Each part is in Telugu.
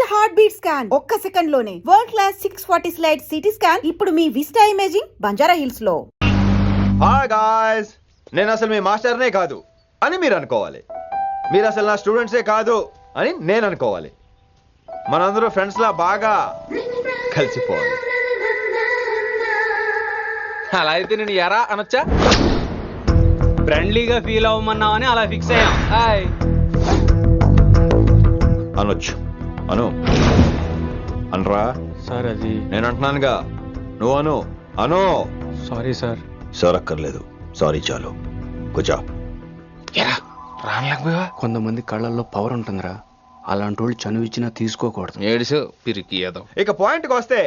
హార్ట్ బీట్ స్కాన్ ఒక్క సెకండ్ లోనే world class 640 slide CT scan ఇప్పుడు మీ విస్టా ఇమేజింగ్ బంజారా హిల్స్ లో. హాయ్ గాయ్స్, నేను అసలు మీ మాస్టర్నే కాదు అని మీరు అనుకోవాలి. మీరు అసలు నా స్టూడెంట్సే కాదు అని నేను అనుకోవాలి. మనందరూ ఫ్రెండ్స్ లా బాగా కలిసిపోవాలి. అలా అయితే నేను ఎరా అనొచ్చా? ఫ్రెండ్లీగా ఫీల్ అవ్వమన్నావని అలా ఫిక్స్ అయ్యాం. హాయ్ అనొచ్చు. అను అనరా సార్. అది నేను అంటున్నానుగా, నువ్వు అను. అను. Sorry sir. సార్ అక్కర్లేదు, సారీ చాలు. కూర్చో. రానలేకపోయా. కొంతమంది కళ్ళల్లో పవర్ ఉంటుందిరా, అలాంటి వాళ్ళు చనువిచ్చినా తీసుకోకూడదు. ఏడుసు పిరికి ఏదో. ఇక పాయింట్కి వస్తే,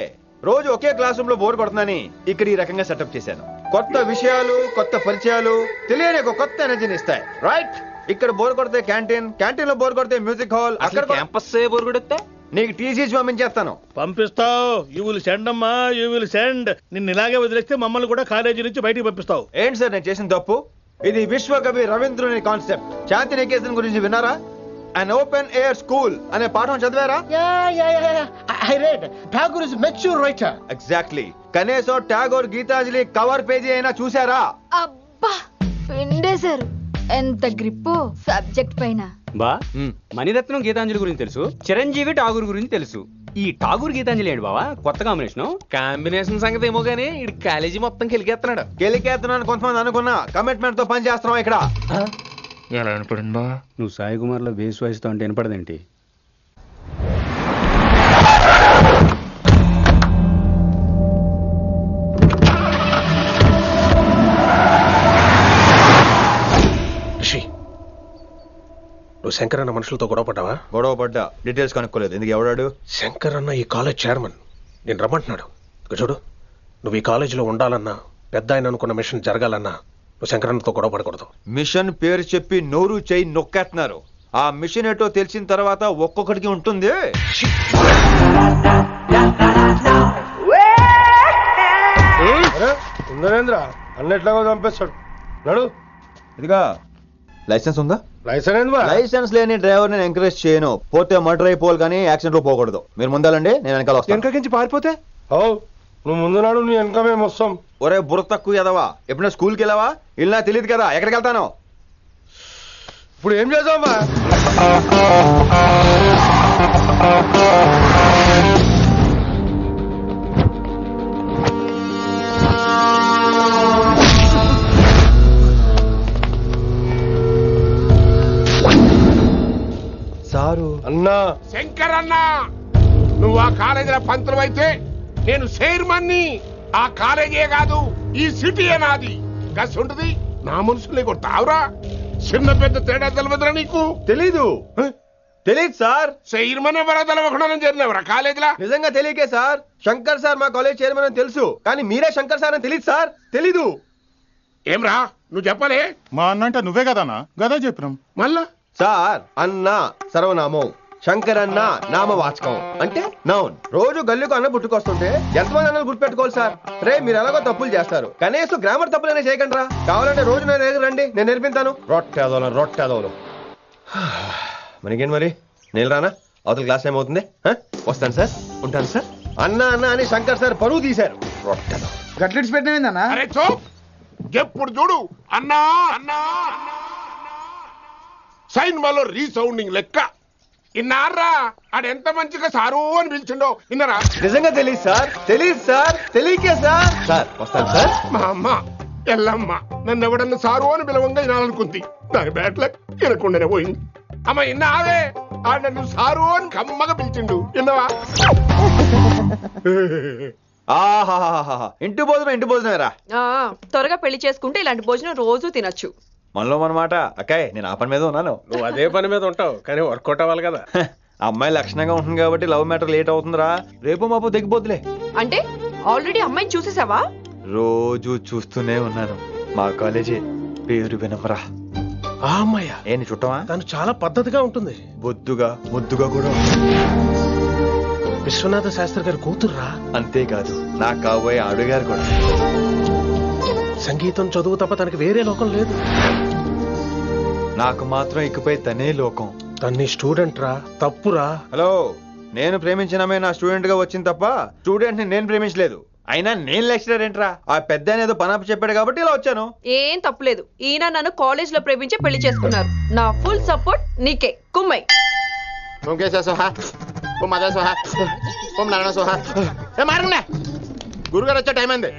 రోజు ఒకే క్లాస్ రూమ్ లో బోర్ కొడుతుందని ఇక్కడ ఈ రకంగా సెటప్ చేశాను. కొత్త విషయాలు, కొత్త పరిచయాలు తెలియని ఒక కొత్త ఎనర్జీని ఇస్తాయి. రైట్? ఇక్కడ బోర్ కొడితే క్యాంటీన్, క్యాంటీన్ లో బోర్ కొడితే మ్యూజిక్ హాల్, అక్కడ క్యాంపస్ బోర్ కొడితే నీకు టీసీస్ పంపించేస్తాను. పంపిస్తావు. యూ విల్ సెండ్ అమ్మా, యూ విల్ సెండ్. నిన్ను ఇలాగే వదిలేస్తే మమ్మల్ని కూడా కాలేజీ నుంచి బయటికి పంపిస్తావు. ఏంటి సార్ నేను చేసిన తప్పు? ఇది విశ్వకవి రవీంద్రుని కాన్సెప్ట్. శాంతి నికేతన్ గురించి విన్నారా? అన్ ఓపెన్ ఎయిర్ స్కూల్ అనే పాఠం చదివారా? I read. Tagore is a mature writer. Exactly. కనీసం టాగోర్ గీతాంజలి కవర్ పేజీ అయినా చూసారా? అబ్బా పిండేశారు. ఎంత గ్రిప్పు సబ్జెక్ట్ పైన. బా మణిరత్నం గీతాంజలి గురించి తెలుసు, చిరంజీవి ఠాగూర్ గురించి తెలుసు. ఈ ఠాగూర్ గీతాంజలి ఏంటి బావా కొత్త కాంబినేషన్ సంగతి ఏమో గానీ ఇడు కాలేజీ మొత్తం కెలికేస్తున్నాడు. కెలికేస్తున్నాను కొంతమంది అనుకున్నా. కమిట్మెంట్ తో పని చేస్తున్నాం ఇక్కడ. ఎలా అనిపడింది బా? నువ్వు సాయి కుమార్ లో బేస్ వాయిస్తో అంటే వినపడదేంటి? నువ్వు శంకర్ అన్న మనుషులతో గొడవ పడ్డావా? గొడవ పడ్డా, డీటెయిల్స్ కనుక్కోలేదు. ఎందుకు? ఎవడాడు? శంకర్ అన్న ఈ కాలేజ్ చైర్మన్. నేను రమ్మంటున్నాడు. ఇక చూడు, నువ్వు ఈ కాలేజీలో ఉండాలన్నా, పెద్ద ఆయన అనుకున్న మిషన్ జరగాలన్నా నువ్వు శంకర్ అన్నతో గొడవ పడకూడదు. మిషన్ పేరు చెప్పి నోరు చేయి నొక్కేస్తున్నారు. ఆ మిషన్ ఏటో తెలిసిన తర్వాత ఒక్కొక్కడికి ఉంటుంది. నరేంద్ర అన్నెట్లాగో చంపేస్తాడు. నడు. ఇదిగా లైసెన్స్ ఉందా? లైసెన్స్ లైసెన్స్ లేని డ్రైవర్ నేను ఎంకరేజ్ చేయను. పోతే మర్డర్ అయిపోవాలి కానీ యాక్సిడెంట్ లో పోకూడదు. మీరు ముందాలండి, నేను వెనకాల వస్తాను. వెనకకించి పారిపోతే నువ్వు ముందు నాడు నీ వెనక మేము వస్తాం. ఒరే బుర్ర తక్కువ ఎదవా, ఎప్పుడైనా స్కూల్కి వెళ్ళావా? ఇలా తెలియదు కదా ఎక్కడికి వెళ్తాను. ఇప్పుడు ఏం చేద్దామా? సారు అన్నా, శంకర్ అన్నా, నువ్వు ఆ కాలేజీలో పంతులు అయితే నేను చైర్మన్ని. ఆ కాలేజీ కాదు, ఈ సిటీయే నాది. గస్ ఉంటుంది నా మనుషుల్ని కొడతావురా? చిన్న పెద్ద తేడా తెలియదురా నీకు? తెలీదు. తెలీదు సార్. చైర్మన్ ఎవరో తెలవకుండా చేరినవరా కాలేజీలా? నిజంగా తెలియకే సార్. శంకర్ సార్ మా కాలేజ్ చైర్మన్ అని తెలుసు, కానీ మీరే శంకర్ సార్ అని తెలియదు సార్. తెలీదు. ఏమ్రా నువ్వు చెప్పలే? మా అన్న అంటే నువ్వే కదన్నా, గదా చెప్పినాం. మళ్ళా సార్ అన్న సర్వనామం, శంకర్ అన్న నామవాచకం అంటే నౌన్. రోజు గల్లీకు అన్న పుట్టుకొస్తుంటే ఎంతమంది అన్నలు గుర్తుపెట్టుకోవాలి సార్? రే మీరు ఎలాగో తప్పులు చేస్తారు, కనీసం గ్రామర్ తప్పులైనా చేయకండి రా. కావాలంటే రోజు నా దగ్గర రండి, నేను నేర్పిస్తాను. రొట్టెదోలు మనకేం మరి? నేను రానా? అవతల క్లాస్ టైం అవుతుంది. వస్తాను సార్, ఉంటాను సార్. అన్న అన్న అని శంకర్ సార్ పరువు తీశారు. రొట్టెదో గట్లెట్స్ పెట్టినా. అరే చో, ఎప్పుడు చూడు అన్నా అన్నా సైన్మాలో రీసౌండింగ్ లెక్క. ఇన్నారా ఆడెంత మంచిగా సారు అని పిలిచిండో ఇన్నరా? నిజంగా తెలియదు సార్. తెలియదు సార్. తెలియకే సార్. సార్ వస్తాను సార్. మా అమ్మ ఎల్లమ్మ నన్ను ఎవడన్నా సారు అని పిలవంగా వినాలనుకుంది. దాని బ్యాట్లక్ వినకుండానే పోయింది. అమ్మ ఇన్నావే, ఆడ నన్ను సారు అని కమ్మగా పిలిచిండు. విన్నవా? ఆహాహాహా, ఇంటి భోజనమేరా. త్వరగా పెళ్లి చేసుకుంటే ఇలాంటి భోజనం రోజు తినొచ్చు. మనలో మనమాట. అక్కాయ్ నేను ఆ పని మీద ఉన్నాను. నువ్వు అదే పని మీద ఉంటావు, కానీ వర్కౌట్ అవ్వాలి కదా. అమ్మాయి లక్షణంగా ఉంటుంది కాబట్టి లవ్ మ్యాటర్ లేట్ అవుతుందిరా. రేపు మాపు దిగిపోతులే. అంటే ఆల్రెడీ అమ్మాయిని చూసేసావా? రోజు చూస్తూనే ఉన్నాను. మా కాలేజీ పేరు వినమరా. ఆ అమ్మాయ ఏంటి చుట్టమా? తను చాలా పద్ధతిగా ఉంటుంది. బొద్దుగా ముద్దుగా కూడా. విశ్వనాథ శాస్త్రి గారి కూతుర్రా. అంతేకాదు నా కాబోయే ఆడుగారు కూడా. సంగీతం చదువు తప్ప తనకి వేరే లోకం లేదు. నాకు మాత్రం ఇకపై తనే లోకం. తన్ని స్టూడెంట్ రా, తప్పురా. హలో, నేను ప్రేమించిన అమ్మాయి నా స్టూడెంట్ గా వచ్చింది తప్ప స్టూడెంట్ ని నేను ప్రేమించలేదు. అయినా నేను లెక్చరర్ ఏంట్రా, ఆ పెద్ద ఏదో పనాపు చెప్పాడు కాబట్టి ఇలా వచ్చాను. ఏం తప్పులేదు. ఈయన నన్ను కాలేజ్ లో ప్రేమించి పెళ్లి చేసుకున్నారు. నా ఫుల్ సపోర్ట్ నీకే. కుమ్మై. ఓం కేశవ సోహ, ఓం మాధవ సోహ, ఓం నారాయణ సోహ. ఏ మారకుండా గురుగారు వచ్చే టైం అయింది.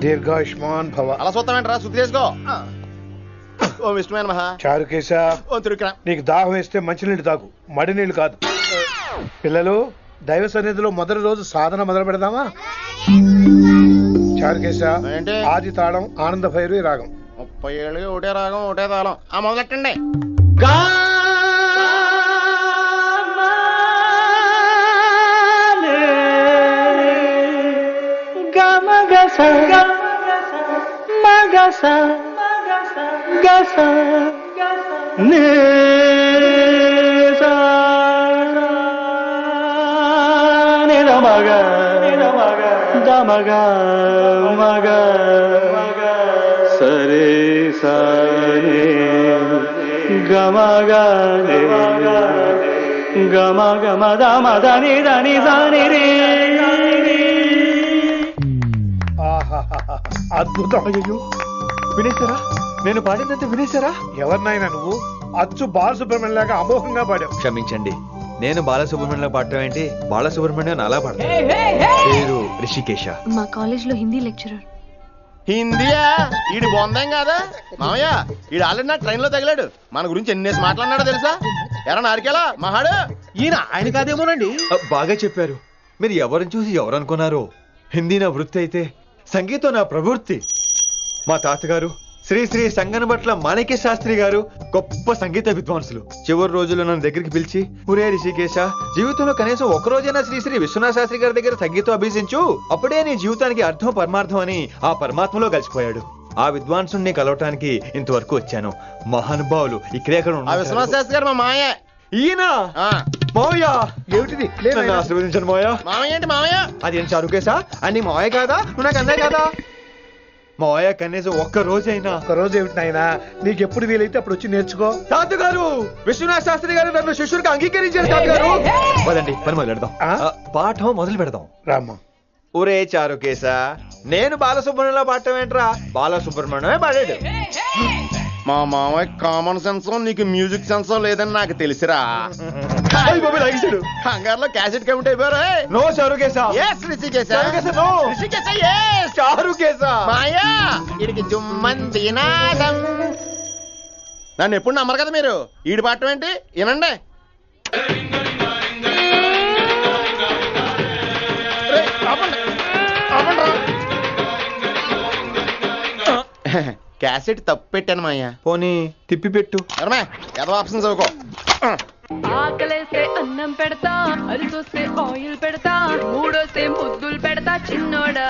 దీర్ఘాయుష్మాన్ భవ. అలా చూస్తామంటారా? శుద్ధి చేసుకో. ఓం విష్ణుమైన మహా. చారుకేశ, ఓం తిరుక్రా. నీకు దాహం వేస్తే మంచినీళ్ళు తాగు, మడి నీళ్ళు కాదు. పిల్లలు, దైవ సన్నిధిలో మొదటి రోజు సాధన మొదలు పెడదామా? చారుకేశ, ఏంటి? ఆది తాళం ఆనంద భైరవి రాగం. 30 ఏళ్ళుగా ఒకటే రాగం ఒకటే తాళం. ఆ మొదలెట్టండి. సరే సరే గమ గమ గమ దమ దని దని దని రే. ఆహాహాహా, అద్భుతం. అయ్యో, వినేశారా? నేను పాడిందంటే వినేశారా? ఎవరినైనా నువ్వు అచ్చు బాలసుబ్రహ్మణ్యం లాగా అమోఘంగా పాడావు. క్షమించండి, నేను బాలసుబ్రహ్మణ్యంలో పాడటం ఏంటి, బాలసుబ్రహ్మణ్యం అలా పాడతాను. పేరు రిషికేశ. మా కాలేజ్ లో హిందీ లెక్చరర్. హిందీయా? ఈడు బొందేం కాదా మామయ్య? ఈడు ఆల్రెడీ నా ట్రైన్ లో తగిలాడు. మన గురించి ఎన్నేసి మాట్లాడినాడో తెలుసా? ఎరా నారికేలా మహాడు. ఈయన ఆయన కాదేమోనండి. బాగా చెప్పారు. మీరు ఎవరిని చూసి ఎవరు అనుకున్నారు? హిందీ నా వృత్తి అయితే సంగీతం నా ప్రవృత్తి. మా తాతగారు శ్రీ శ్రీ సంగనబట్ల మాణిక్య శాస్త్రి గారు గొప్ప సంగీత విద్వాంసులు. చివరి రోజుల్లో నన్ను దగ్గరికి పిలిచి, ఒరే రిషికేశ, జీవితంలో కనీసం ఒక రోజైనా శ్రీ శ్రీ విశ్వనాథ శాస్త్రి గారి దగ్గర సంగీతం అభ్యసించు, అప్పుడే నీ జీవితానికి అర్థం పరమార్థం అని ఆ పరమాత్మలో కలిసిపోయాడు. ఆ విద్వాంసుని కలవటానికి ఇంతవరకు వచ్చాను. మహానుభావులు ఇక్కడే అక్కడ ఆ విశ్వనాథ శాస్త్రి గారు మా మామయ్య. ఈయన మావయ్య. ఏమిటిది? నన్ను ఆశీర్వదించండి మావయ్య. మామయ్య ఏంటి మామయ్య? అదేం చారుకేశా? అని మావయ్య కాదా? నువ్వు నాకు అన్నాయి కదా. మావయ్య కనీసం ఒక్క రోజైనా. ఒక రోజు ఏమిటి నాయనా, నీకు ఎప్పుడు వీలైతే అప్పుడు వచ్చి నేర్చుకో. తాతగారు, విశ్వనాథ శాస్త్రి గారు నన్ను శిష్యుడికి అంగీకరించారు. తాతగారు పదండి, పని మొదలు పెడదాం. పాఠం మొదలు పెడదాం. రామ్మా. ఒరే చారుకేశా, నేను బాలసుబ్రహ్మణ్యంలో పాడటం ఏంట్రా, బాలసుబ్రహ్మణ్యమే పాడాడు. మా మామయ్య కామన్ సెన్స్ నీకు మ్యూజిక్ సెన్స్ లేదని నాకు తెలిసిరా. కంగారులో క్యాసెట్ కమిట్ అయిపోయారు. No Charukesha. yes Rishikesha. Charukesha, no. Rishikesha, yes. Charukesha. మాయా ఈడికి జుమ్మంది నాదం. నన్ను ఎప్పుడు నమ్మరు కదా మీరు. ఈడి పాడటం ఏంటి వినండి. రేయ్, ఆపండి, ఆపండి రా. క్యాసెట్ తప్పు పెట్టాను మాయ్యా. పోనీ తిప్పి పెట్టు. ఏదో ఆప్షన్ చదువుకో. ఆకలేస్తే అన్నం పెడతా, అరిసొస్తే ఆయిల్ పెడతా, మూడోస్తే ముద్దులు పెడతా చిన్నోడా.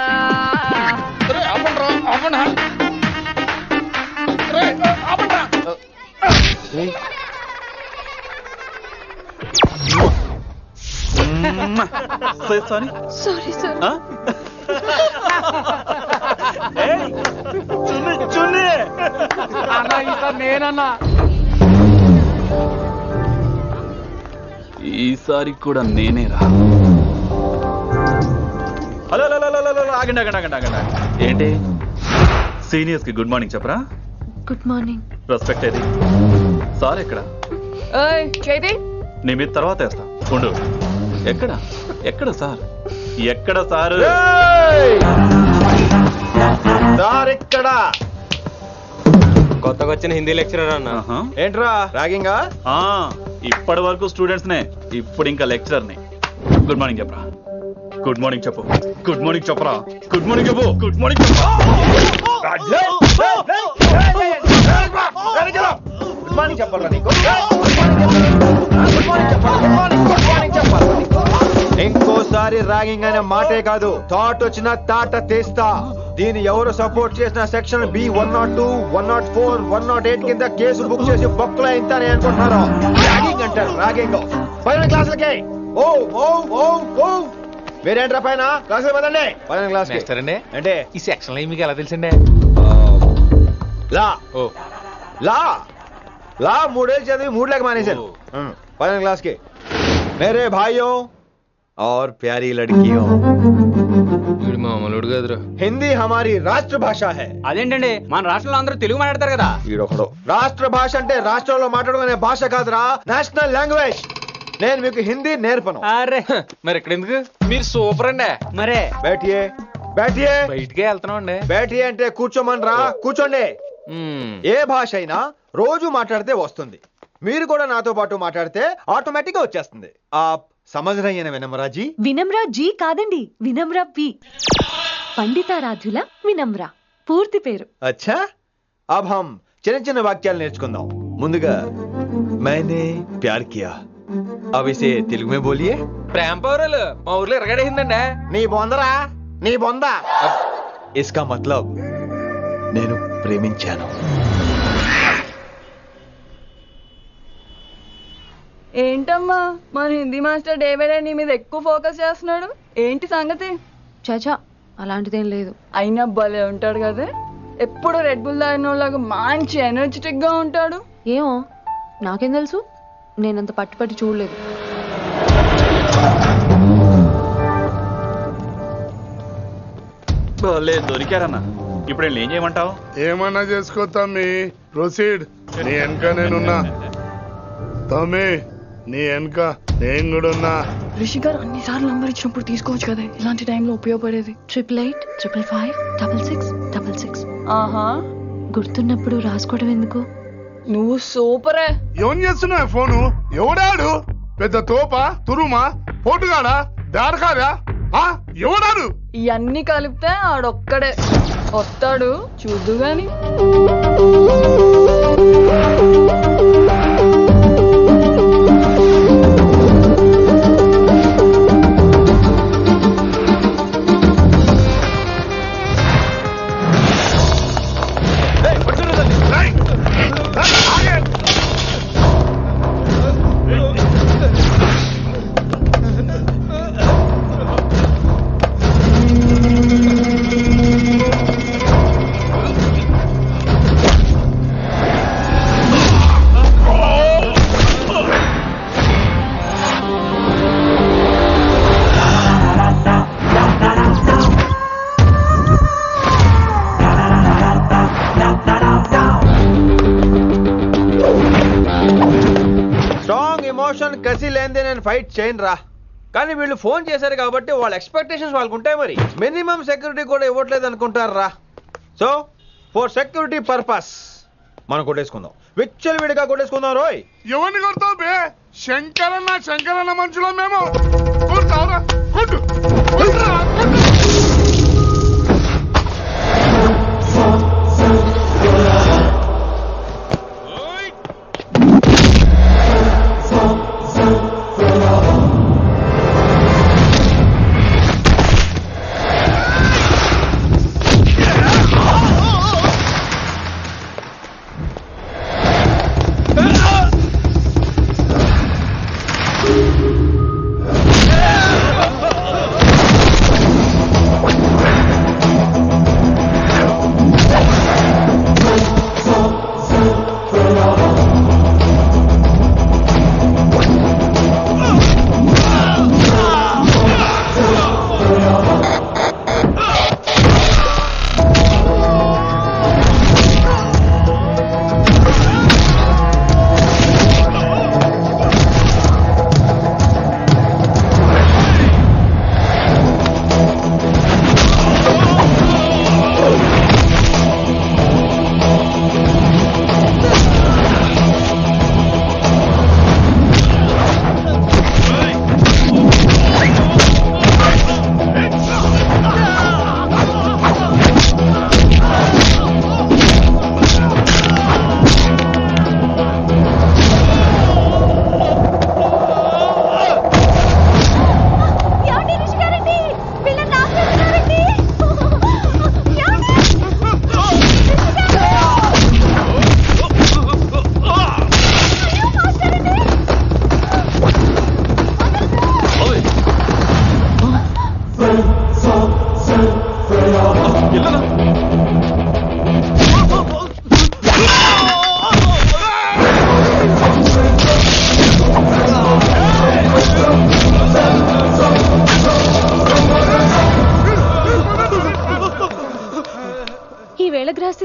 Sorry sir. నేనన్నా ఈసారి కూడా నేనేరా. హలో ఆగండి ఆగండి ఆగండి ఆగండి. ఏంటి సీనియర్స్ కి గుడ్ మార్నింగ్ చెప్పరా? Good morning. రెస్పెక్ట్ ఏది? సార్ ఎక్కడ? చేతి నీ మీద తర్వాత వేస్తా ఉండు. ఎక్కడ ఎక్కడ సార్? ఎక్కడ సార్? ఇక్కడ కొత్తగా వచ్చిన హిందీ లెక్చరర్ అన్న. ఏంట్రా ర్యాగింగా? ఇప్పటి వరకు స్టూడెంట్స్ నే, ఇప్పుడు ఇంకా లెక్చరర్ ని. గుడ్ మార్నింగ్ చెప్పరా. గుడ్ మార్నింగ్ చెప్పు. గుడ్ మార్నింగ్ చెప్పరా. గుడ్ మార్నింగ్ చెప్పు. గుడ్ మార్నింగ్ చెప్పు. గుడ్ మార్నింగ్ చెప్పాలా నీకు? ఇంకోసారి ర్యాగింగ్ అనే మాటే కాదు, థాట్ వచ్చిన తాట తీస్తా. దీన్ని ఎవరు సపోర్ట్ చేసిన సెక్షన్ బి 102, 104, 108 కింద కేసు బుక్ చేసి బొక్కలు అయిందని అనుకుంటున్నారు. ర్యాగింగ్ అంటారు ర్యాగింగ్. పైన క్లాసులకి ఓ ఓ ఓ ఓ మీరేంట్రా పైన క్లాసులు పదండి. పైన క్లాస్ అంటే ఈ సెక్షన్ లో మీకు ఎలా తెలిసిండే? లా లా లా 3 ఏళ్ళు చదివి 3 లేక మానేశాను 10వ క్లాస్ కి మేరే భాइयों और प्यारी लड़कियों వీడు మామూలుడు కదరా. హిందీ हमारी రాష్ట్ర భాష है. అదేంటండి మన రాష్ట్రంలో అందరూ తెలుగు మాట్లాడతారు కదా. ఈడొకడు రాష్ట్ర భాష అంటే రాష్ట్రంలో మాట్లాడుకునే భాష కాదురా, నేషనల్ లాంగ్వేజ్. నేను మీకు హిందీ నేర్పను. అరే మరి ఇక్కడ ఎందుకు? మీరు సూపర్ అండి. మరే బైఠియే బైఠియే బయటికే వెళ్తున్నాం అండి. బైఠియే అంటే కూర్చోమనరా, కూర్చోండి. ఏ భాష అయినా రోజు మాట్లాడితే వస్తుంది. మీరు కూడా నాతో పాటు మాట్లాడితే ఆటోమేటిక్ గా వచ్చేస్తుంది. ఆప్ సమझ रही हैं विनम्रा जी? వినమ్రా జీ కాదండి, వినమ్రా పి. పండితారాధ్యుల వినమ్రా పూర్తి పేరు. अच्छा अब हम చిన్న చిన్న వాక్యాలు నేర్చుకుందాం. ముందుగా मैंने प्यार किया. अब इसे తెలుగు में बोलिए. ప్రేమ పౌరాలు మా ఊర్లో ఎరగడేసిందండి. నీ బొందరా, నీ బొంద. इसका मतलब నేను ప్రేమించాను. ఏంటమ్మా మన Hindi master day by day నీ మీద ఎక్కువ ఫోకస్ చేస్తున్నాడు, ఏంటి సంగతి? చాచా అలాంటిదేం లేదు. అయినా భలే ఉంటాడు కదా, ఎప్పుడు రెడ్ బుల్ తాగినోళ్ళగా మంచి ఎనర్జెటిక్ గా ఉంటాడు. ఏమో నాకేం తెలుసు, నేనంత పట్టుపట్టి చూడలేదు. దొరికారన్నా. ఇప్పుడు ఏం చేయమంటావు? ఏమన్నా చేసుకో తమ్మి, ప్రొసీడ్. నీ వెనక నేనున్నా తమ్మి, నీ వెనక నేను కూడా ఉన్నా. రిషి గారు అన్నిసార్లు నంబర్ ఇచ్చినప్పుడు తీసుకోవచ్చు కదా, ఇలాంటి టైంలో ఉపయోగపడేది. 8885556666. ఆహా, గుర్తున్నప్పుడు రాసుకోవడం ఎందుకు? నువ్వు సూపరే. ఏం చేస్తున్నావు ఫోను? ఎవడాడు? పెద్ద తోప, తురుమా, పోటుగాడా, దారకారా? ఎవడాడు? ఇవన్నీ కలిపితే ఆడొక్కడే వస్తాడు, చూద్దు గాని. కసి లేనిదే నేను ఫైట్ చేయను రా. కానీ వీళ్ళు ఫోన్ చేశారు కాబట్టి వాళ్ళ ఎక్స్పెక్టేషన్స్ వాళ్ళకు ఉంటాయి. మరి మినిమం సెక్యూరిటీ కూడా ఇవ్వట్లేదు అనుకుంటారు రా. సో ఫర్ సెక్యూరిటీ పర్పస్ మనం కొట్టేసుకుందాం, విచ్చలు విడిగా కొట్టేసుకుందాం. రోయ్ ఎవరిని కొడతావు బే? శంకరన్న మనుషులో మేము. కొడతావురా, కొట్టు.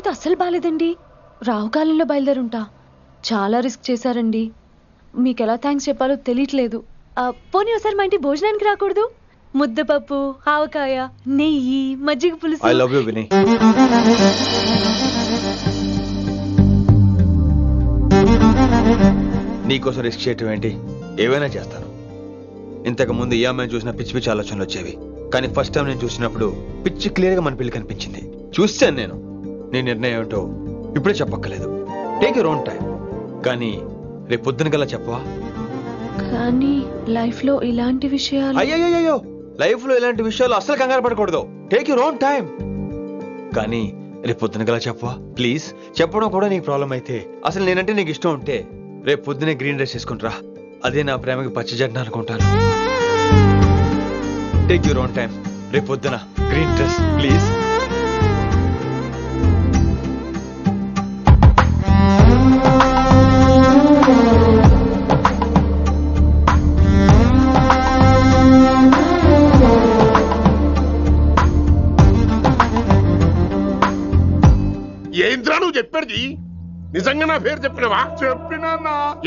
పరిస్థితి అస్సలు బాలేదండి. రావుకాలంలో బయలుదేరుంటా. చాలా రిస్క్ చేశారండి. మీకు ఎలా థ్యాంక్స్ చెప్పాలో తెలియట్లేదు. పోనీ ఒకసారి మా ఇంటి భోజనానికి రాకూడదు? ముద్దపప్పు, ఆవకాయ, నెయ్యి, మజ్జిగ పులుసు. ఐ లవ్ యూ విని. నీకోసం రిస్క్ చేయటం ఏంటి? ఏవైనా చేస్తాను. ఇంతకు ముందు ఈ అమ్మాయిని చూసిన పిచ్చి పిచ్చి ఆలోచనలు వచ్చేవి, కానీ ఫస్ట్ టైం నేను చూసినప్పుడు పిచ్చి క్లియర్ గా మన పెళ్లి కనిపించింది. చూశాను నేను. నీ నిర్ణయం ఏమిటో ఇప్పుడే చెప్పక్కర్లేదు. Take your own time. కానీ రేపు పొద్దున గల చెప్పవా? కానీ లైఫ్ లో ఇలాంటి విషయాలు. అయ్యో, లైఫ్ లో ఇలాంటి విషయాలు అస్సలు కంగారు పడకూడదు. Take your own time. కానీ రేపు పొద్దున గల చెప్పవా ప్లీజ్? చెప్పడం కూడా నీకు ప్రాబ్లం అయితే, అసలు నేనంటే నీకు ఇష్టం ఉంటే రేపు పొద్దునే గ్రీన్ డ్రెస్ వేసుకుంటారా. అదే నా ప్రేమకి పచ్చి జెండా అనుకుంటాను. Take your own time. రేపు పొద్దున గ్రీన్ డ్రెస్ ప్లీజ్. ఏంద్రా నువ్వు చెప్పేది? నిజంగా నా పేరు చెప్పినవా? చెప్పినా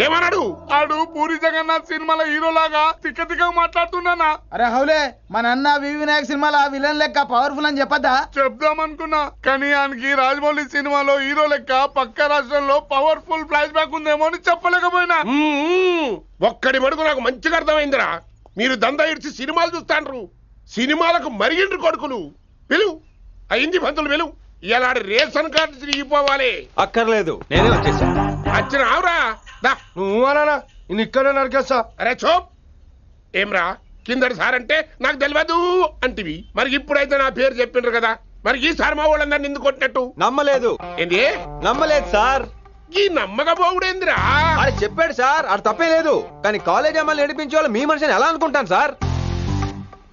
ఏమన్నాడు? ఆడు పూరి జగన్నాథ్ సినిమాలో హీరోలాగా తిక్క తిక్క మాట్లాడుతున్నానా? అరే హౌలే, మన అన్న వి వినాయక్ సినిమాలో విలన్ లెక్క పవర్ఫుల్ అని చెప్పద్దా? చెప్దామనుకున్నా, కానీ ఆయనకి రాజమౌళి సినిమాలో హీరో లెక్క పక్క రాష్ట్రంలో పవర్ఫుల్ ఫ్లాష్ బ్యాక్ ఉందేమో అని చెప్పలేకపోయినా. ఒక్కడి మడుగు నాకు మంచిగా అర్థమైందిరా. మీరు దందా ఇడిచి సినిమాలు చూస్తాండ్రు, సినిమాలకు మరిగిండ్రు కొడుకులు. పిలువు అయింది పంతులు, పిలువు. ఇలా రేషన్ కార్డు తిరిగిపోవాలి. అక్కర్లేదు, నేనే వచ్చేసా. వచ్చిన ఆవురా. నువ్వు అనా నేను ఇక్కడే నరికేస్తా. అరే చోప్. ఏమ్రా కిందటి సార్ అంటే నాకు తెలియదు అంటివి, మరి ఇప్పుడైతే నా పేరు చెప్పిండ్రు కదా, మరి ఈ సార్ మా వాళ్ళందరినీ ఎందుకు కొట్టినట్టు? నమ్మలేదు. ఏంది? నమ్మలేదు సార్. ఈ నమ్మకపోవుడేందిరా? అది చెప్పాడు సార్, అది తప్పే లేదు. కానీ కాలేజ్ అమ్మాయిలు నడిపించే వాళ్ళు మీ మనిషిని ఎలా అనుకుంటాను సార్?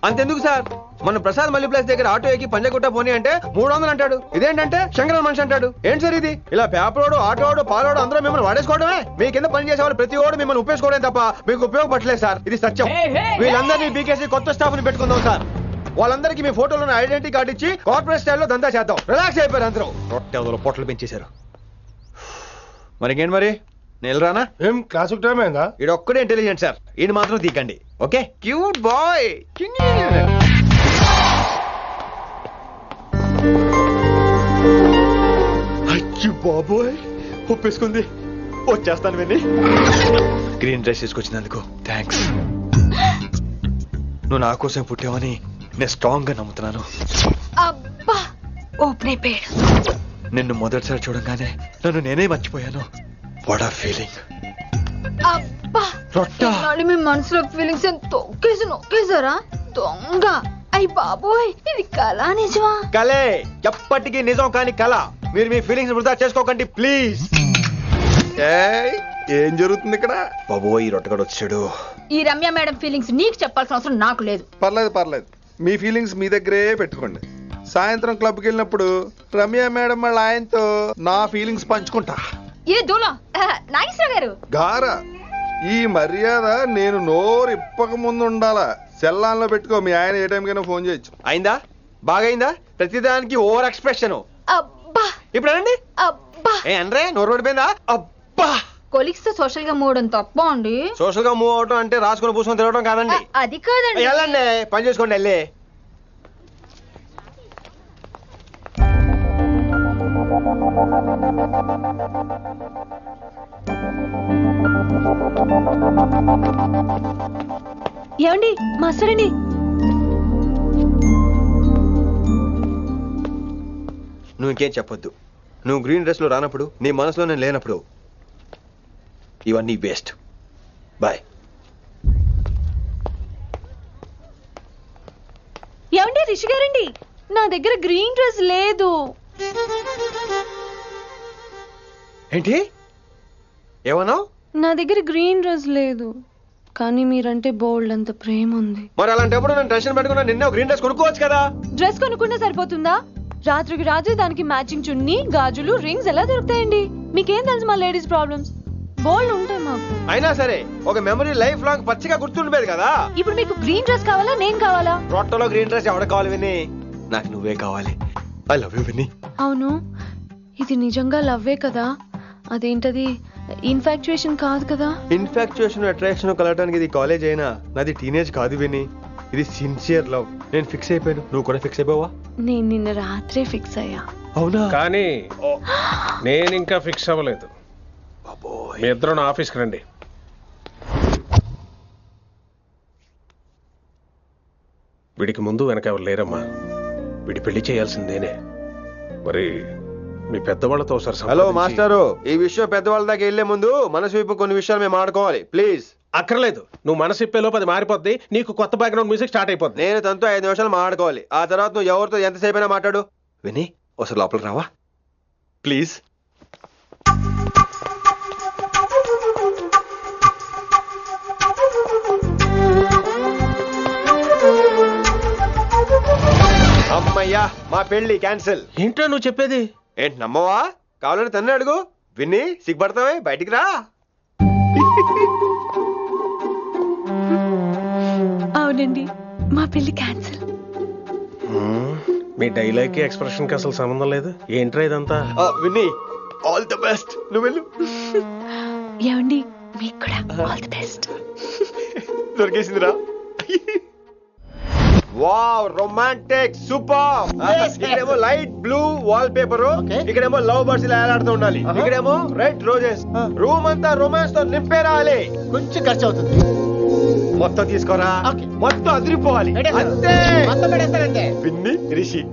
అంతెందుకు సార్, మన ప్రసాద్ మల్లీప్లేస్ దగ్గర ఆటో ఎక్కి పంజగుట్ట పోనీ అంటే 300 అంటాడు. ఇదేంటంటే శంకరన్ మనిషి అంటాడు. ఏంటి సార్ ఇది? ఇలా పేపరోడు, ఆటోడు, పాలోడు అందరూ మిమ్మల్ని వాడేసుకోవడమే. మీ కింద పని చేసేవాళ్ళు ప్రతి ఓడు మిమ్మల్ని ఉపయోగించుకోవడం తప్ప మీకు ఉపయోగపడలేదు సార్. ఇది సత్యం. వీళ్ళందరినీ బీకేసి కొత్త స్టాఫ్ ని పెట్టుకుందాం సార్. వాళ్ళందరికీ మీ ఫోటోలను ఐడెంటిటీ కార్డు ఇచ్చి కార్పొరేట్ స్టైల్లో దందా చేద్దాం. రిలాక్స్ అయిపోయారు అందరూ. రొట్టె పొట్టలు పెంచేశారు. మరికేంటి మరి నేను రానా? ఏం క్లాస్ టైం అయిందా? ఈడు ఒక్కడే ఇంటెలిజెంట్ సార్, ఈయన మాత్రం తీకండి. ఓకే? Cute boy. అయ్యో బాబోయ్, ఒప్పేసుకుంది. వచ్చేస్తాను విని. గ్రీన్ డ్రెస్ తీసుకొచ్చినందుకు థ్యాంక్స్. నువ్వు నా కోసం పుట్టావని నేను స్ట్రాంగ్ గా నమ్ముతున్నాను. అబ్బా ఓపెన్ అయిపోయాడు. నిన్ను మొదటిసారి చూడంగానే నన్ను నేనే మర్చిపోయాను. వాట్ ఆ ఫీలింగ్. అబ్బా రొట్టె. మీ మనసులో ఫీలింగ్స్ తొక్కేసి నొక్కేసారా దొంగ? అయ్యి బాబోయ్, ఇది కళ నిజమా? కలే, ఎప్పటికీ నిజం కాని కళ. మీరు మీ ఫీలింగ్స్ వృధా చేసుకోకండి ప్లీజ్. ఏం జరుగుతుంది ఇక్కడ? బాబోయ్, ఈ రొట్టెగాడు వచ్చాడు. ఈ రమ్య మేడం ఫీలింగ్స్ నీకు చెప్పాల్సిన అవసరం నాకు లేదు. పర్లేదు, మీ ఫీలింగ్స్ మీ దగ్గరే పెట్టుకోండి. సాయంత్రం క్లబ్కి వెళ్ళినప్పుడు రమ్య మేడం వాళ్ళ ఆయనతో నా ఫీలింగ్స్ పంచుకుంటా. ఏ దూలం నాగేశ్వర గారు గారా, ఈ మర్యాద నేను నోరు ఇప్పక ముందు ఉండాలా. సెల్లాన్లో పెట్టుకో, మీ ఆయన ఏ టైం కైనా ఫోన్ చేయొచ్చు. అయిందా? బాగైందా? ప్రతిదానికి ఓవర్ ఎక్స్ప్రెషన్. అబ్బా ఇప్పుడు అనండి. అబ్బా ఏ అనరే, నోరు పడిపోయిందా? అబ్బా. కొలీగ్స్ తో సోషల్ గా మూవడం తప్ప అండి. సోషల్ గా మూవ్ అవడం అంటే రాసుకొని పూసుకొని తిరగడం కాదండి. అది కాదండి. వెళ్ళండి, పని చేసుకోండి. వెళ్ళి ఏమండి మాస్టరండి? నువ్వు ఇంకేం చెప్పొద్దు. నువ్వు గ్రీన్ డ్రెస్ లో రానప్పుడు, నీ మనసులో నేను లేనప్పుడు ఇవన్నీ వేస్ట్. బాయ్. ఏమండి రిషి గారండి, నా దగ్గర గ్రీన్ డ్రెస్ లేదు. ఏంటి ఏమన్నావు? నా దగ్గర గ్రీన్ డ్రెస్ లేదు, కానీ మీరంటే బోల్డ్ అంత ప్రేమ ఉంది. మరి అలాంటప్పుడు నేను టెన్షన్ పెట్టుకున్నా, నిన్నే గ్రీన్ డ్రెస్ కొనుక్కోవచ్చు కదా. డ్రెస్ కొనుక్కుంటే సరిపోతుందా? రాత్రికి రాత్రి దానికి మ్యాచింగ్ చున్నీ, గాజులు, రింగ్స్ ఎలా దొరుకుతాయండి? మీకేం తెలుసు మా లేడీస్ ప్రాబ్లమ్స్? బోల్డ్ ఉంటాయి మాకు. అయినా సరే ఒక మెమరీ లైఫ్ లాంగ్ పచ్చిగా గుర్తుండిపోయేది కదా. ఇప్పుడు మీకు గ్రీన్ డ్రెస్ కావాలా, నేను కావాలా? రొట్టెలో గ్రీన్ డ్రెస్ ఎవడ కావాలి విని? నాకు నువ్వే కావాలి. ఐ లవ్ యూ విని. అవును, ఇది నిజంగా లవ్వే కదా? అదేంటది ఇన్ఫాక్చుయేషన్ కాదు కదా? ఇన్ఫాక్చుయేషన్ అట్రాక్షన్ కలగడానికి ఇది కాలేజ్ అయినా నాది టీనేజ్ కాదు విని. ఇది సిన్సియర్ లవ్. నేను ఫిక్స్ అయిపోయాను. నువ్వు కూడా ఫిక్స్ అయిపోవా? నేను నిన్న రాత్రే ఫిక్స్ అయ్యా. అవునా? కానీ నేను ఇంకా ఫిక్స్ అవ్వలేదు. మీ ఇద్దరు నా ఆఫీస్కి రండి. వీడికి ముందు వెనక ఎవరు లేరమ్మా. వీడి పెళ్లి చేయాల్సిందేనే. మరి మీ పెద్దవాళ్ళతో ఒకసారి హలో మాస్టారు, ఈ విషయం పెద్దవాళ్ళ దాకా వెళ్లే ముందు మనసు వైపు కొన్ని విషయాలు మేము ఆడుకోవాలి ప్లీజ్. అక్కర్లేదు, నువ్వు మనసు ఇప్పేలోపు అది మారిపోద్ది. నీకు కొత్త బ్యాక్గ్రౌండ్ మ్యూజిక్ స్టార్ట్ అయిపోద్ది. నేను తనతో 5 నిమిషాలు మాట్లాడుకోవాలి. ఆ తర్వాత నువ్వు ఎవరితో ఎంతసేపు అయినా మాట్లాడు. విని ఒకసారి లోపలికి రావా ప్లీజ్? అమ్మయ్యా, మా పెళ్లి క్యాన్సిల్. ఏంటో నువ్వు చెప్పేది? ఏంటి నమ్మవా? కావాలని తన్నే అడుగు. విన్ని సిగ్గుపడతావే, బయటికి రా. అవునండి, మా పెళ్లి క్యాన్సిల్. మీ డైలాగ్ కి ఎక్స్ప్రెషన్ కి అసలు సంబంధం లేదు. ఏంట్రా ఇదంతా? విన్ని ఆల్ ది బెస్ట్. నువ్వు వెళ్ళు. ఏమండి, మీకు కూడా ఆల్ ది బెస్ట్. దొరికేసిందిరా. Wow, romantic, super. ఇక్కడేమో లైట్ బ్లూ వాల్ పేపర్, ఇక్కడేమో లవ్ బర్డ్స్ ఇలా ఏలాడుతూ ఉండాలి, ఇక్కడేమో రెడ్ రోజెస్. రూమ్ అంతా రొమాన్స్ తో నింపే రావాలి. కొంచెం ఖర్చు అవుతుంది. మొత్తం తీసుకోరా, మొత్తం అదిరిపోవాలి. అంతే. విన్ని రిషి.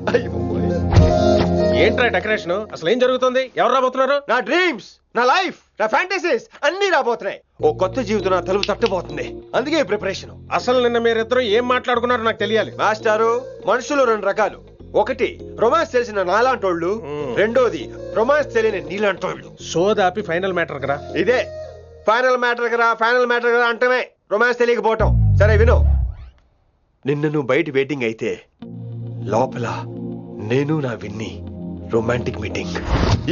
ఏంట్రా డెకరేషన్? అసలు ఏం జరుగుతుంది? ఎవరు రాబోతున్నారు? నా డ్రీమ్స్, నా లైఫ్, నా ఫ్యాంటసీస్ అన్ని రాబోతున్నాయి. ఓ కొత్త జీవితం నా తలుపు తట్టబోతుంది. అందుకే ప్రిపరేషన్. అసలు నిన్న మీరిద్దరు ఏం మాట్లాడుకున్నారో నాకు తెలియాలి. మాస్టారు, మనుషులు 2 రకాలు. ఒకటి రొమాన్స్ తెలిసిన నాలాంటోళ్ళు, రెండోది రొమాన్స్ తెలియని నీలాంటోళ్ళు. సోదాపి ఫైనల్ మ్యాటర్ కదా. ఇదే ఫైనల్ మ్యాటర్ కదా. ఫైనల్ మ్యాటర్ కదా అంటమే రొమాన్స్ తెలియకపోవటం. సరే విను, నిన్న నువ్వు బయట వెయిటింగ్ అయితే లోపల నేను నా విన్ని రొమాంటిక్ మీటింగ్.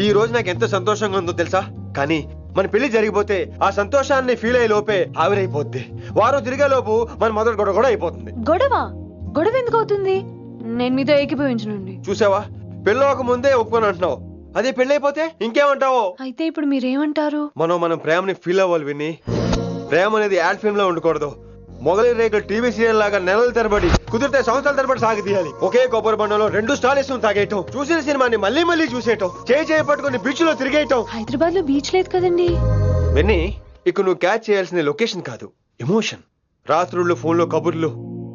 ఈ రోజు నాకు ఎంత సంతోషంగా ఉందో తెలుసా? కానీ మన పెళ్లి జరిగిపోతే ఆ సంతోషాన్ని ఫీల్ అయ్యే లోపే ఆవిరైపోద్ది. వారం తిరిగే లోపు మన మొదటి గొడవ కూడా అయిపోతుంది. గొడవ ఎందుకు అవుతుంది? నేను మీతో ఏకీభవించనండి. చూసావా, పెళ్ళవక ముందే ఒప్పుకొని అంటున్నావు. అదే పెళ్లి అయిపోతే ఇంకేమంటావు? అయితే ఇప్పుడు మీరేమంటారు? మనం ప్రేమని ఫీల్ అవ్వాలి విని. ప్రేమ అనేది యాడ్ ఫిల్మ్ లో ఉండకూడదు. మొగలి రేకులు టీవీ సీరియల్ లాగా నెలల తరబడి, కుదిరితే సంవత్సరాల తరబడి సాగి తీయాలి. ఒకే కొబ్బరి బండలో 2 స్టాలిస్ తాగేయటం, చూసిన సినిమాని మళ్ళీ మళ్ళీ చూసేయటం, చేయి పట్టుకుని బీచ్ లో తిరిగేయటం. హైదరాబాద్ లో బీచ్ లేదు కదండి. విన్ని, ఇక నువ్వు క్యాచ్ చేయాల్సిన లొకేషన్ కాదు, ఎమోషన్. రాత్రుళ్ళు ఫోన్ లో కబుర్లు,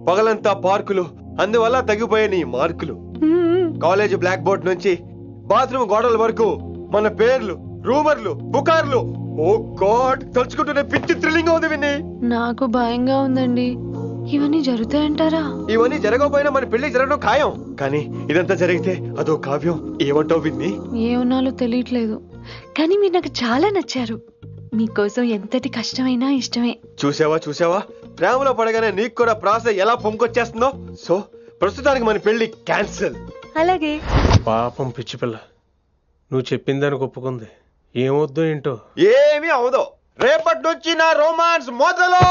పగలంతా పార్కులు, అందువల్ల తగ్గిపోయే నీ మార్కులు. కాలేజ్ బ్లాక్ బోర్డ్ నుంచి బాత్రూమ్ గోడల వరకు మన పేర్లు, రూమర్లు, పుకార్లు. ఓ గాడ్, తలుచుకుంటూనే పిచ్చి థ్రిల్లింగ్ ఉంది విన్ని. నాకు భయంగా ఉందండి. ఇవన్నీ జరుగుతాయంటారా? ఇవన్నీ జరగకపోయినా మన పెళ్లి జరగడం ఖాయం. కానీ ఇదంతా జరిగితే అదో కావ్యం. ఏమంటావు విన్ని? ఏమన్నాలో తెలియట్లేదు, కానీ మీరు నాకు చాలా నచ్చారు. మీకోసం ఎంతటి కష్టమైనా ఇష్టమే. చూసావా, ప్రేమలో పడగానే నీకు కూడా ప్రాసెస్ ఎలా పొంగొచ్చేస్తుందో. సో ప్రస్తుతానికి మన పెళ్లి క్యాన్సిల్. అలాగే. పాపం పిచ్చి పిల్ల, నువ్వు చెప్పిందానికి ఒప్పుకుంది. ఏమొద్దు ఏంటో. ఏమీ అవదో. రేపటి నుంచి నా రొమాన్స్ మొదలు.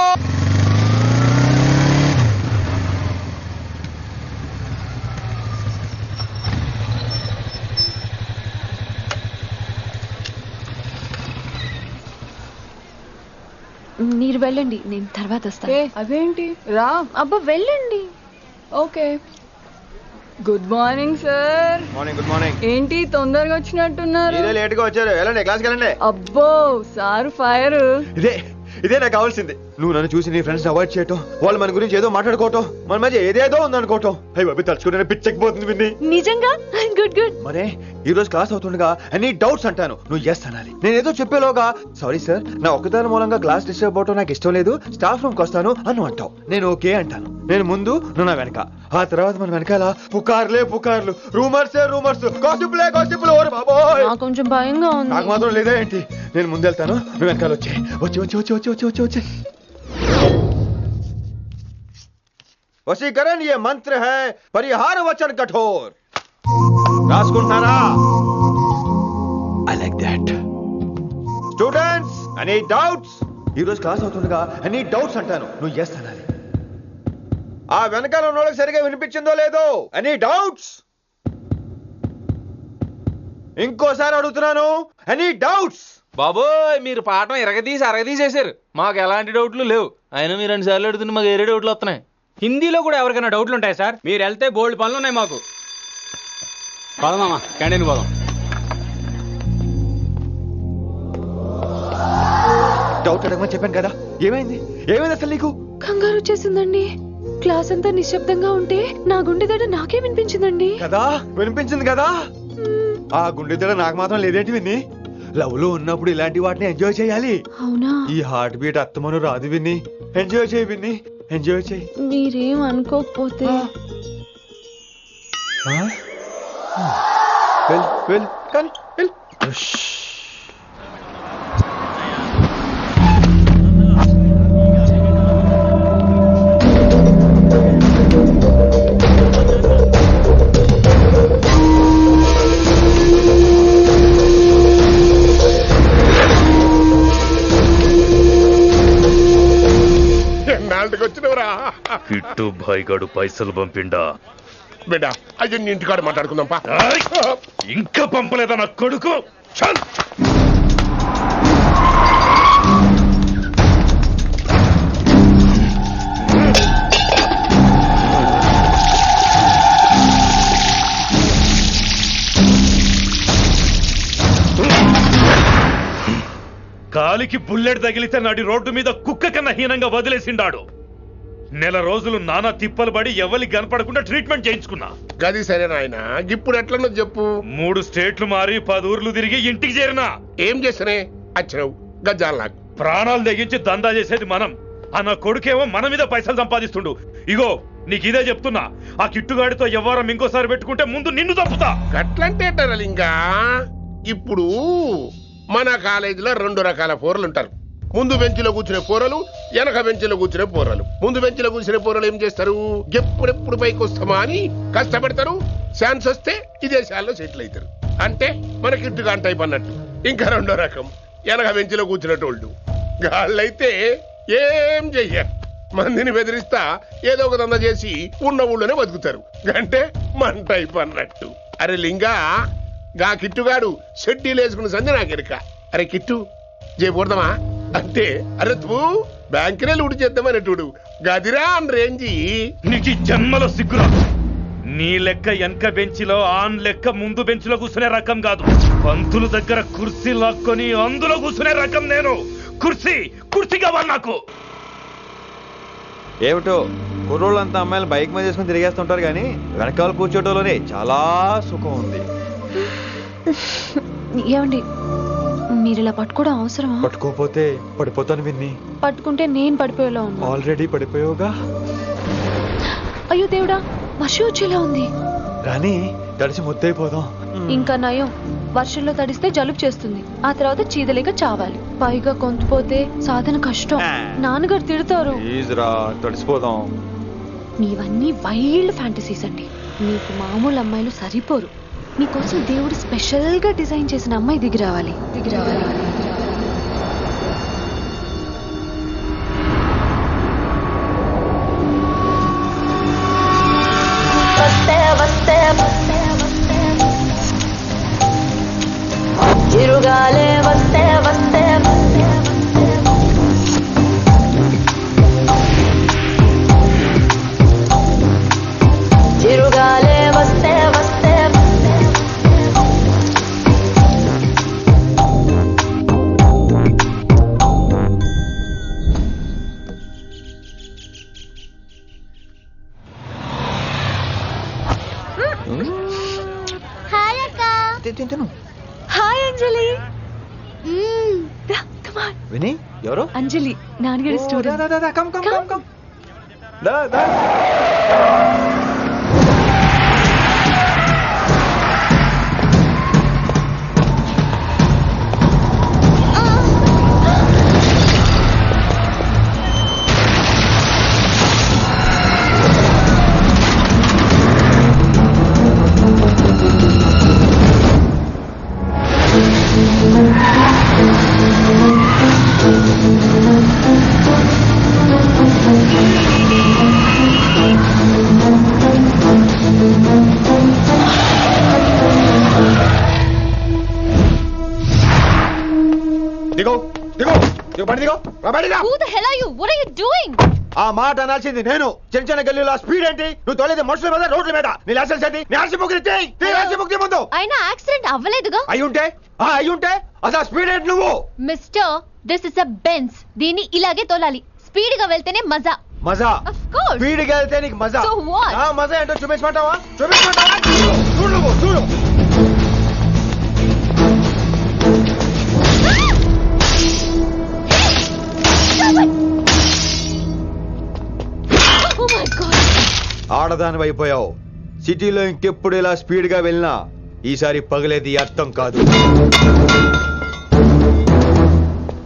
మీరు వెళ్ళండి, నేను తర్వాత వస్తాను. అదేంటి రా. అబ్బా వెళ్ళండి. Okay. Good morning sir. Morning. Good morning. ఏంటి తొందరగా వచ్చినట్టున్నారు? మీరే లేట్ గా వచ్చారు. వెళ్ళండి, క్లాస్కి వెళ్ళండి. అబ్బో సార్ ఫైర్. ఇదే నాకు కావాల్సింది. నువ్వు నన్ను చూసి నీ ఫ్రెండ్స్ అవాయిడ్ చేయటం, వాళ్ళు మన గురించి ఏదో మాట్లాడుకోవటం, మన మధ్య ఏదేదో ఉందనుకోవటం. అయ్యి బాబు, తలుచుకుంటే పిచ్చెక్కిపోతుంది విన్ని. నిజంగా గుడ్. మరే ఈ రోజు క్లాస్ అవుతుండగా అన్ని డౌట్స్ అంటాను, నువ్వు ఎస్ అనాలి. నేను ఏదో చెప్పేలోగా సారీ సార్, నా ఒక్కదాని మూలంగా క్లాస్ డిస్టర్బ్ అవటం నాకు ఇష్టం లేదు, స్టాఫ్ రూమ్ కి వస్తాను అని అంటావు. నేను ఓకే అంటాను. నేను ముందు, నువ్వు నా వెనక. ఆ తర్వాత మన వెనకాల పుకార్లు, రూమర్స్, గాసిప్లే. ఓరి బాబోయ్, కొంచెం భయంగా ఉంది. నాకు మాత్రం లేదా ఏంటి? నేను ముందు వెళ్తాను, నువ్వు వెనకాల వచ్చే. వచ్చి వశీకరణ ये मंत्र है, परिहार वचन कठोर. రాసుకుంటారా? I like that. Students, any doubts? ఈ రోజు క్లాస్ అవుతుండగా any doubts అంటాను, నువ్వు yes అనాలి. ఆ వెనకాల ఉన్న వాళ్ళకి సరిగా వినిపించిందో లేదో? any doubts? ఇంకోసారి అడుగుతున్నాను, ఎనీ డౌట్స్? బాబోయ్ మీరు పాఠం అరగదీసేశారు. మాకు ఎలాంటి డౌట్లు లేవు. అయినా మీరు 2 సార్లు అడుగుతుంటే మాకు వేరే డౌట్లు వస్తున్నాయి. హిందీలో కూడా ఎవరికైనా డౌట్లు ఉంటాయి సార్? మీరు వెళ్తే బోల్డ్ పనులు ఉన్నాయి మాకు. పోదామా క్యాంటీన్ పోదాం. డౌట్ అడగమని చెప్పాను కదా, ఏమైంది అసలు నీకు? కంగారు వచ్చేసిందండి. క్లాస్ అంతా నిశ్శబ్దంగా ఉంటే నా గుండె దడ నాకే వినిపించిందండి. కదా వినిపించింది కదా. ఆ గుండె దడ నాకు మాత్రం లేదేంటి విన్ని? లవ్ లో ఉన్నప్పుడు ఇలాంటి వాటిని ఎంజాయ్ చేయాలి. అవునా? ఈ హార్ట్ బీట్ అత్తమను రాదు విన్ని. ఎంజాయ్ చేయి విన్ని, ఎంజాయ్ చేయి. మీరేం అనుకోకపోతే వెళ్ళు కానీ వెళ్ళు. ఎన్నాళ్ళకి వచ్చినవరా? కిట్టు భాయ్ గడు పైసలు పంపిండా? బిడ్డ అయ్యో నీ ఇంటికాడ మాట్లాడుకుందాంపా. ఇంకా పంపలేదా నా కొడుకు? చల్. కాలికి బుల్లెట్ తగిలితే నాటి రోడ్డు మీద కుక్క కన్నా హీనంగా వదిలేసిండాడు. నెల రోజులు నానా తిప్పలు పడి ఎవరి కనపడకుండా ట్రీట్మెంట్ చేయించుకున్నా. గది సరే నాయన, ఇప్పుడు ఎట్లనో చెప్పు. 3 స్టేట్లు మారి 10 ఊర్లు తిరిగి ఇంటికి చేరినా. ఏం చేస్తనే వచ్చినావు? గజ్జాలు నాకు ప్రాణాలు తెగించి దందా చేసేది మనం. ఆ నా కొడుకేమో మన మీద పైసలు సంపాదిస్తుండు. ఇగో నీకు ఇదే చెప్తున్నా, ఆ కిట్టుగాడితో ఎవరం ఇంకోసారి పెట్టుకుంటే ముందు నిన్ను తప్పుతా. గట్లంటే ఇంకా ఇప్పుడు మన కాలేజీలో 2 రకాల పోరలు ఉంటారు. ముందు బెంచ్లో కూర్చునే పోరలు, వెనక బెంచ్లో కూర్చునే పోరలు. ముందు బెంచ్లో కూర్చునే పోరలు ఏం చేస్తారు? ఎప్పుడెప్పుడు పైకి వస్తామా అని కష్టపడతారు. ఛాన్స్ వస్తే విదేశాల్లో సెటిల్ అవుతారు. అంటే మనకి ఇంటిగా టైప్ అన్నట్టు. ఇంకా 2వ రకం వెనక బెంచ్లో కూర్చునేటోళ్ళు. గాళ్ళైతే ఏం చెయ్యరు, మందిని బెదిరిస్తా ఏదో ఒక దంద చేసి ఉన్న ఊళ్ళోనే బతుకుతారు. అంటే మన టైప్ అన్నట్టు. అరే లింగా, గా కిట్టుగాడు షెడ్డీలు వేసుకున్న సంధి నాకెరక. అరే కిట్టు చేయకూడదమా అంటే, అరే తూ బ్యాంకునే లూటు చేద్దామనేటుడు గదిరా అని రేంజి. నీకు జన్మలో సిగ్గురాదు. నీ లెక్క వెనక బెంచిలో ఆన్ లెక్క ముందు బెంచ్లో కూర్చునే రకం కాదు. పంతుల దగ్గర కుర్చీ లాక్కొని అందులో కూర్చునే రకం నేను. కుర్చీ కావాలి నాకు. ఏమిటో కుర్రోళ్ళంతా అమ్మాయిలు బైక్ మీద చేసుకుని తిరిగేస్తుంటారు, కానీ వెనకాల కూర్చోటంలోనే చాలా సుఖం ఉంది. ఏమండి, మీరు ఇలా పట్టుకోవడం అవసరమా? పట్టుకోపోతే పడిపోతాను విన్ని. పట్టుకుంటే నేను పడిపోయేలా ఉన్నా. ఆల్రెడీ పడిపోయావుగా. అయ్యో దేవుడా, వర్షం వచ్చేలా ఉంది. రాని తడిసి ముద్దైపోదాం. ఇంకా నయం, వర్షంలో తడిస్తే జలుబు చేస్తుంది. ఆ తర్వాత చీదలేక చావాలి. పైగా కొంతపోతే సాధన కష్టం. నాన్నగారు తిడతారు. తడిసిపోదాం. మీవన్నీ వైల్డ్ ఫ్యాంటసీస్ అండి. మీకు మామూలు అమ్మాయిలు సరిపోరు. మీకోసం దేవుడు స్పెషల్ గా డిజైన్ చేసిన అమ్మాయి దిగి రావాలి. చిరుగాలే వస్తే వస్తే చిరుగాలే వస్తే వస్తే హాయ్ అక్క. హాయ్ అంజలి. విని ఎవరు? అంజలి, నాన్నగారి student. బయటిదిగో బయటిగా. Who the hell are you? What are you doing? ఆ మాట అనాల్సింది నేను. చిన్న చిన్న గల్లీలో స్పీడ్ ఏంటి? నువ్వు తోలేది మనుషుల మీద, రోడ్ల మీద. నీ లైసెన్స్ ఏంటి? నీ ఆర్సీ బుక్ ఇచ్చేయ్. నీ ఆర్సీ బుక్ ముందు. అయినా యాక్సిడెంట్ అవ్వలేదుగా. అయ్యుంటే అసలు స్పీడ్ ఏంటి నువ్వు? Mister, this is a Benz. దీన్ని ఇలాగే తోలాలి. స్పీడ్ గా వెళ్తేనే మజా. మజా? Of course. స్పీడ్ గా వెళ్తే నీకు మజా? So what? ఆ మజా ఏంటో చూపించమంటావా? చూడు నువ్వు చూడు. Oh my God. ఆడదాని అయిపోయావు. సిటీలో ఇంకెప్పుడు ఇలా స్పీడ్ గా వెళ్ళినా ఈసారి పగలేది అర్థం కాదు.